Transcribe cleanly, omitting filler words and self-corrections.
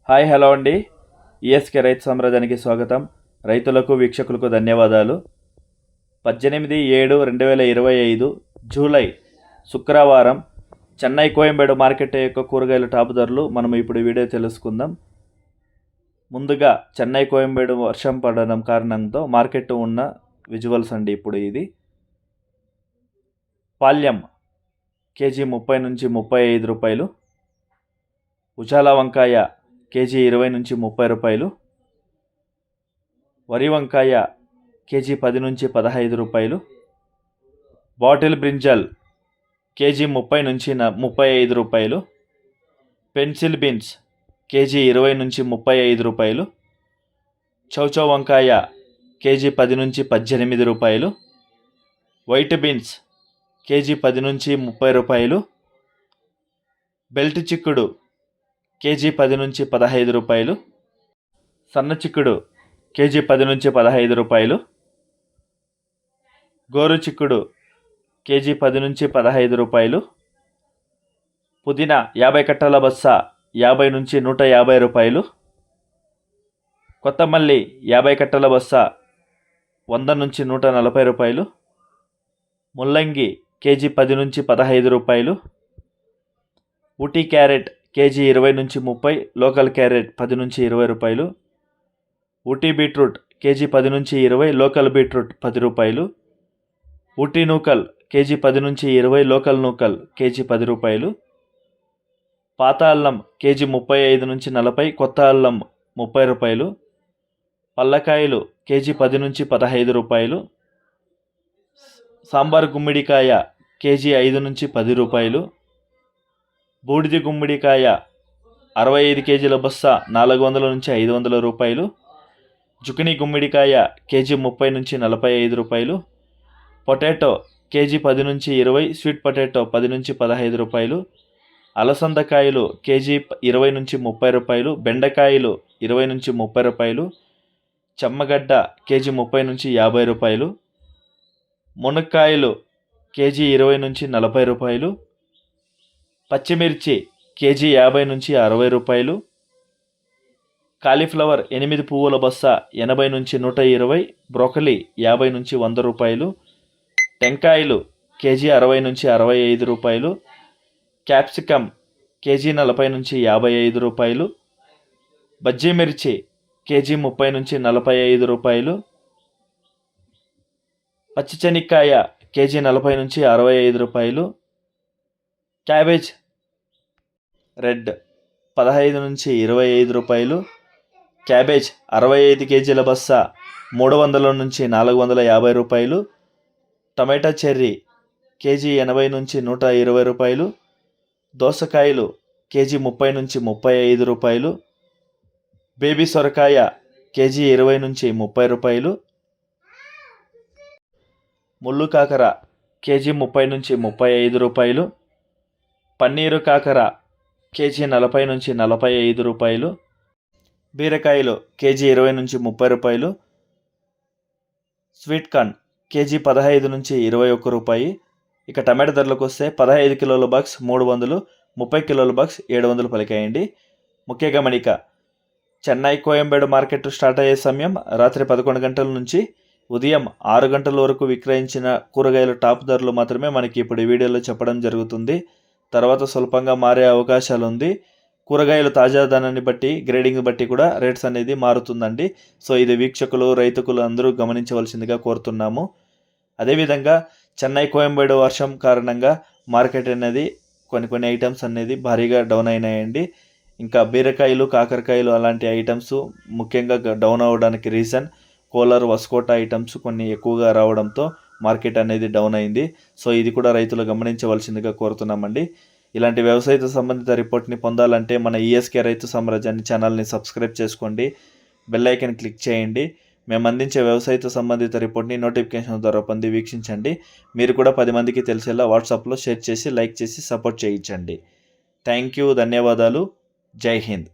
Hi hello అండి. ESK రైతు సామ్రాజ్యానికి స్వాగతం. రైతులకు వీక్షకులకు ధన్యవాదాలు. 18/7/2025 జూలై శుక్రవారం చెన్నై కోయంబేడు మార్కెట్ యొక్క కూరగాయల టాప్ ధరలు మనం ఇప్పుడు వీడియో తెలుసుకుందాం. ముందుగా చెన్నై కోయంబేడు వర్షం పడడం కారణంతో మార్కెట్ ఉన్న విజువల్స్ అండి. ఇప్పుడు ఇది పాల్యం కేజీ 30 నుంచి 35 రూపాయలు, ఉజాల వంకాయ కేజీ 20 నుంచి 30 రూపాయలు, వరి వంకాయ కేజీ 10 నుంచి 15 రూపాయలు, బాటిల్ బ్రింజల్ కేజీ 30 నుంచి 35 రూపాయలు, పెన్సిల్ బీన్స్ కేజీ 20 నుంచి 35 రూపాయలు, చౌచౌ వంకాయ కేజీ 10 నుంచి 18 రూపాయలు, వైట్ బీన్స్ కేజీ 10 నుంచి 30 రూపాయలు, బెల్ట్ చిక్కుడు కేజీ 10 నుంచి 15 రూపాయలు, సన్న చిక్కుడు కేజీ 10 నుంచి 15 రూపాయలు, గోరు చిక్కుడు కేజీ 10 నుంచి 15 రూపాయలు, పుదీనా 50 కట్టల బస్స 50 నుంచి 150 రూపాయలు, కొత్తమల్లి 50 కట్టల బస్స 100 నుంచి 140 రూపాయలు, ముల్లంగి కేజీ 10 నుంచి 15 రూపాయలు, ఊటీ క్యారెట్ కేజీ 20 నుంచి 30, లోకల్ క్యారెట్ 10 నుంచి 20 రూపాయలు, ఊటీ బీట్రూట్ కేజీ 10 నుంచి 20, లోకల్ బీట్రూట్ 10 రూపాయలు, ఊటీ నూకల్ కేజీ 10 నుంచి 20, లోకల్ నూకల్ కేజీ 10 రూపాయలు, పాత అల్లం కేజీ 35 నుంచి 40, కొత్త అల్లం 30 రూపాయలు, పల్లకాయలు కేజీ 10 నుంచి 15 రూపాయలు, సాంబార్ గుమ్మిడికాయ కేజీ 5 నుంచి 10 రూపాయలు, బూడిది గుమ్మిడికాయ 65 కేజీల బస్స 400 నుంచి 500 రూపాయలు, జుకినీ గుమ్మిడికాయ కేజీ 30 నుంచి 45 రూపాయలు, పొటాటో కేజీ 10 నుంచి 20, స్వీట్ పొటాటో 10 నుంచి 15 రూపాయలు, అలసందకాయలు కేజీ 20 నుంచి 30 రూపాయలు, బెండకాయలు 20 నుంచి 30 రూపాయలు, చెమ్మగడ్డ కేజీ 30 నుంచి 50 రూపాయలు, మునక్కాయలు కేజీ 20 నుంచి 40 రూపాయలు, పచ్చిమిర్చి కేజీ 50 నుంచి 60 రూపాయలు, కాలీఫ్లవర్ 8 పువ్వుల బస్స 80 నుంచి 120, బ్రోకలీ 50 నుంచి 100 రూపాయలు, టెంకాయలు కేజీ 60 నుంచి 65 రూపాయలు, క్యాప్సికమ్ కేజీ 40 నుంచి 55 రూపాయలు, బజ్జీ మిర్చి కేజీ 30 నుంచి 45 రూపాయలు, పచ్చిశనక్కాయ కేజీ 40 నుంచి 65 రూపాయలు, క్యాబేజ్ రెడ్ 15 నుంచి 25 రూపాయలు, క్యాబేజ్ 65 కేజీల బస్స 300 నుంచి 450 రూపాయలు, టమాటా చెర్రీ కేజీ 80 నుంచి 120 రూపాయలు, దోసకాయలు కేజీ 30 నుంచి 35 రూపాయలు, బేబీ సొరకాయ కేజీ 20 నుంచి 30 రూపాయలు, ముళ్ళు కాకర కేజీ 30 నుంచి 35 రూపాయలు, పన్నీరు కాకర కేజీ 40 నుంచి 45 రూపాయలు, బీరకాయలు కేజీ 20 నుంచి 30 రూపాయలు, స్వీట్ కార్న్ కేజీ 15 నుంచి 21 రూపాయి. ఇక టమాటా ధరలకు వస్తే 15 కిలోల బాక్స్ 300, 30 కిలోల బాక్స్ 700 పలికాయండి. ముఖ్య గమనిక, చెన్నై కోయంబేడు మార్కెట్ స్టార్ట్ అయ్యే సమయం రాత్రి 11 గంటల నుంచి ఉదయం 6 గంటల వరకు విక్రయించిన కూరగాయల టాప్ ధరలు మాత్రమే మనకి ఇప్పుడు వీడియోలో చెప్పడం జరుగుతుంది. తర్వాత స్వల్పంగా మారే అవకాశాలు ఉంది. కూరగాయలు తాజాదనాన్ని బట్టి, గ్రేడింగ్ బట్టి కూడా రేట్స్ అనేది మారుతుందండి. సో ఇది వీక్షకులు, రైతులు అందరూ గమనించవలసిందిగా కోరుతున్నాము. అదేవిధంగా చెన్నై కోయంబేడు వర్షం కారణంగా మార్కెట్ అనేది కొన్ని ఐటమ్స్ అనేది భారీగా డౌన్ అయినాయండి. ఇంకా బీరకాయలు, కాకరకాయలు అలాంటి ఐటమ్స్ ముఖ్యంగా డౌన్ అవ్వడానికి రీజన్ కోలార్, వస్కోటా ఐటమ్స్ కొన్ని ఎక్కువగా రావడంతో మార్కెట్ అనేది డౌన్ అయింది. సో ఇది కూడా రైతులు గమనించవలసిందిగా కోరుతున్నామండి. ఇలాంటి వ్యవసాయ సంబంధిత రిపోర్ట్ని పొందాలంటే మన ఈఎస్కే రైతు సామ్రాజ్యాన్ని ఛానల్ని సబ్స్క్రైబ్ చేసుకోండి, బెల్ ఐకాన్ క్లిక్ చేయండి. మేము అందించే వ్యవసాయ సంబంధిత రిపోర్ట్ని నోటిఫికేషన్ ద్వారా పొంది వీక్షించండి. మీరు కూడా 10 మందికి తెలిసేలా వాట్సాప్లో షేర్ చేసి, లైక్ చేసి సపోర్ట్ చేయించండి. థ్యాంక్ యూ, ధన్యవాదాలు. జై హింద్.